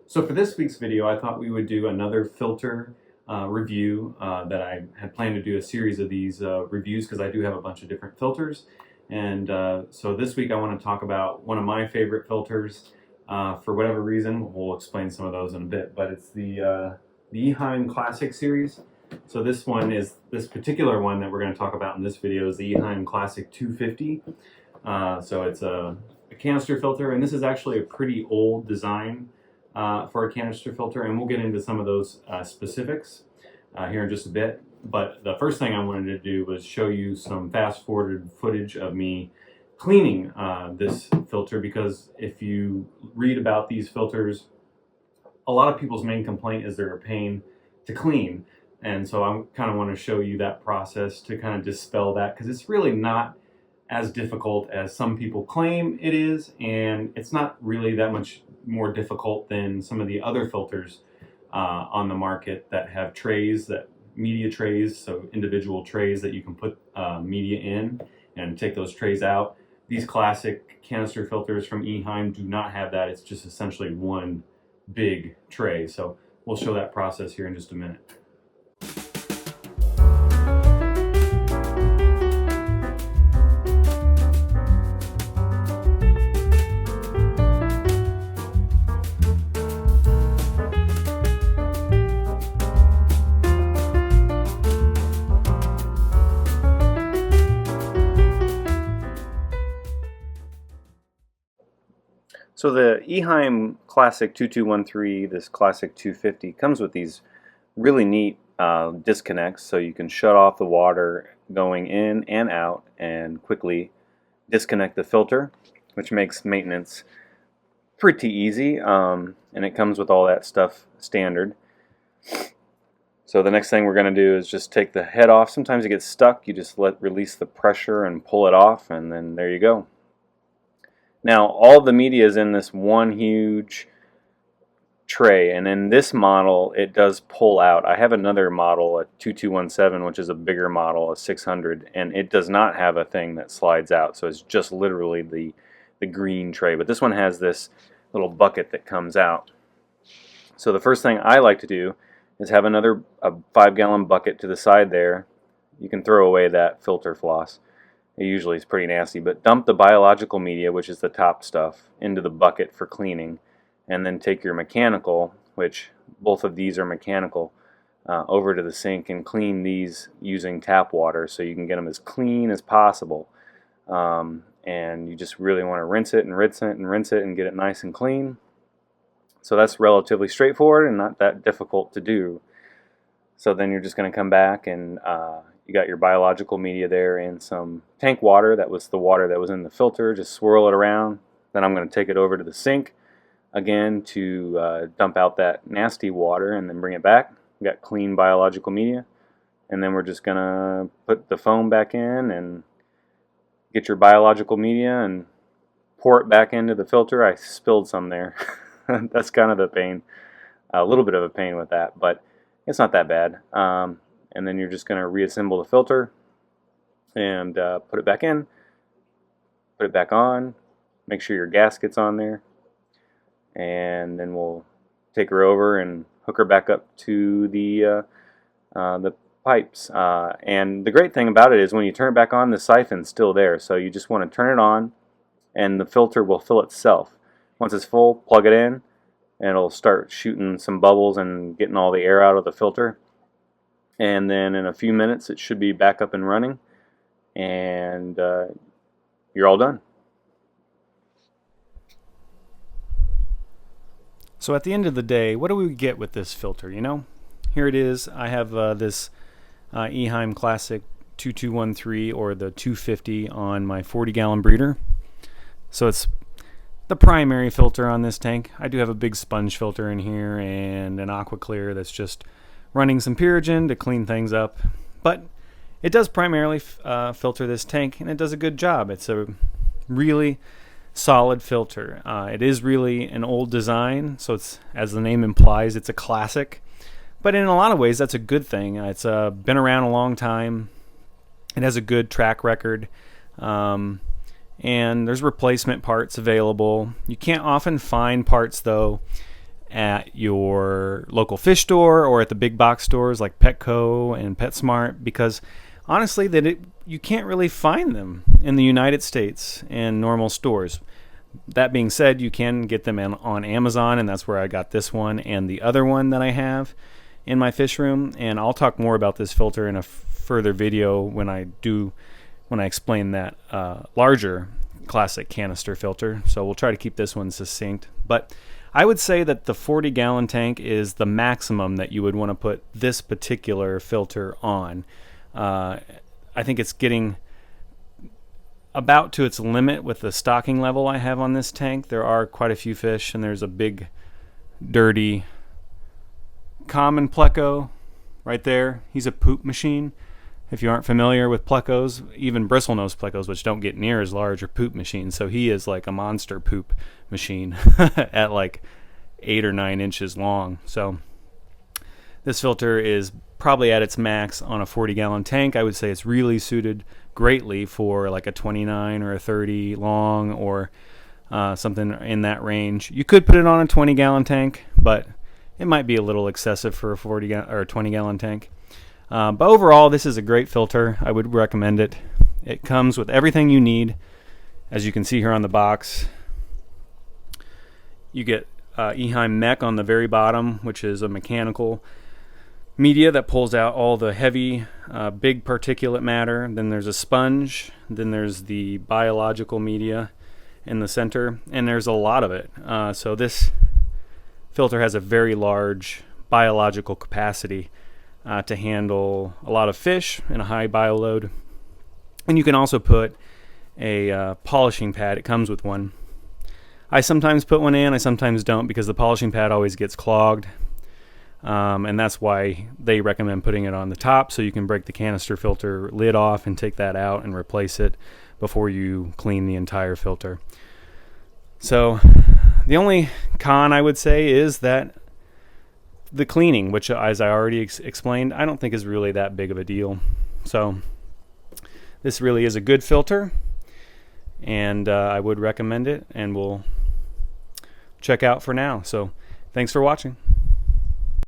So for this week's video, I thought we would do another filter review that I had planned to do a series of these reviews because I do have a bunch of different filters. And so this week I want to talk about one of my favorite filters for whatever reason. We'll explain some of those in a bit, but it's the EHEIM Classic series. So this particular one that we're going to talk about in this video is the EHEIM Classic 250. So it's a canister filter, and this is actually a pretty old design for a canister filter, and we'll get into some of those specifics here in just a bit. But the first thing I wanted to do was show you some fast-forwarded footage of me cleaning this filter, because if you read about these filters, a lot of people's main complaint is they're a pain to clean. And so I kind of want to show you that process to kind of dispel that, because it's really not as difficult as some people claim it is, and it's not really that much more difficult than some of the other filters on the market that have trays, media trays, so individual trays that you can put media in and take those trays out. These classic canister filters from EHEIM do not have that. It's just essentially one big tray. So we'll show that process here in just a minute. So the EHEIM Classic 2213, this Classic 250, comes with these really neat disconnects, so you can shut off the water going in and out and quickly disconnect the filter, which makes maintenance pretty easy, and it comes with all that stuff standard. So the next thing we're going to do is just take the head off. Sometimes it gets stuck. You just release the pressure and pull it off, and then there you go. Now, all the media is in this one huge tray, and in this model it does pull out. I have another model, a 2217, which is a bigger model, a 600, and it does not have a thing that slides out, so it's just literally the green tray. But this one has this little bucket that comes out. So the first thing I like to do is have a 5-gallon bucket to the side there. You can throw away that filter floss. It usually is pretty nasty, but dump the biological media, which is the top stuff, into the bucket for cleaning, and then take your mechanical, which both of these are mechanical, over to the sink and clean these using tap water so you can get them as clean as possible. And you just really want to rinse it and rinse it and rinse it and get it nice and clean. So that's relatively straightforward and not that difficult to do. So then you're just going to come back and you got your biological media there in some tank water. That was the water that was in the filter. Just swirl it around. Then I'm going to take it over to the sink again to dump out that nasty water and then bring it back. We got clean biological media. And then we're just going to put the foam back in and get your biological media and pour it back into the filter. I spilled some there. That's kind of the pain. A little bit of a pain with that, but it's not that bad. And then you're just going to reassemble the filter and put it back in, put it back on, make sure your gasket's on there, and then we'll take her over and hook her back up to the pipes. And the great thing about it is when you turn it back on, the siphon's still there, so you just want to turn it on and the filter will fill itself. Once it's full, plug it in and it'll start shooting some bubbles and getting all the air out of the filter. And then in a few minutes it should be back up and running, and you're all done. So at the end of the day, what do we get with this filter? You know, here it is. I have this EHEIM Classic 2213 or the 250 on my 40-gallon breeder. So it's the primary filter on this tank. I do have a big sponge filter in here and an aqua clear that's just running some Purigen to clean things up, but it does primarily filter this tank, and it does a good job. It's a really solid filter. It is really an old design, so it's, as the name implies, it's a classic, but in a lot of ways that's a good thing. It's been around a long time. It has a good track record, and there's replacement parts available. You can't often find parts though at your local fish store or at the big box stores like Petco and PetSmart, because honestly you can't really find them in the United States in normal stores. That being said, you can get them on Amazon, and that's where I got this one and the other one that I have in my fish room. And I'll talk more about this filter in a further video when I explain that larger classic canister filter. So we'll try to keep this one succinct. But I would say that the 40-gallon tank is the maximum that you would want to put this particular filter on. I think it's getting about to its limit with the stocking level I have on this tank. There are quite a few fish, and there's a big, dirty, common pleco right there. He's a poop machine. If you aren't familiar with plecos, even bristlenose plecos, which don't get near as large, are poop machines. So he is like a monster poop machine at like 8 or 9 inches long. So this filter is probably at its max on a 40-gallon tank. I would say it's really suited greatly for like a 29 or a 30 long, or something in that range. You could put it on a 20-gallon tank, but it might be a little excessive for a 40 or a 20-gallon tank. But overall, this is a great filter. I would recommend it. It comes with everything you need. As you can see here on the box, you get EHEIM Mech on the very bottom, which is a mechanical media that pulls out all the heavy, big particulate matter. Then there's a sponge. Then there's the biological media in the center, and there's a lot of it. So this filter has a very large biological capacity to handle a lot of fish and a high bioload. And you can also put a polishing pad. It comes with one. I sometimes put one in, I sometimes don't, because the polishing pad always gets clogged. And that's why they recommend putting it on the top, so you can break the canister filter lid off and take that out and replace it before you clean the entire filter. So the only con I would say is that the cleaning, which, as I already explained, I don't think is really that big of a deal. So this really is a good filter, and I would recommend it, and we'll check out for now. So thanks for watching.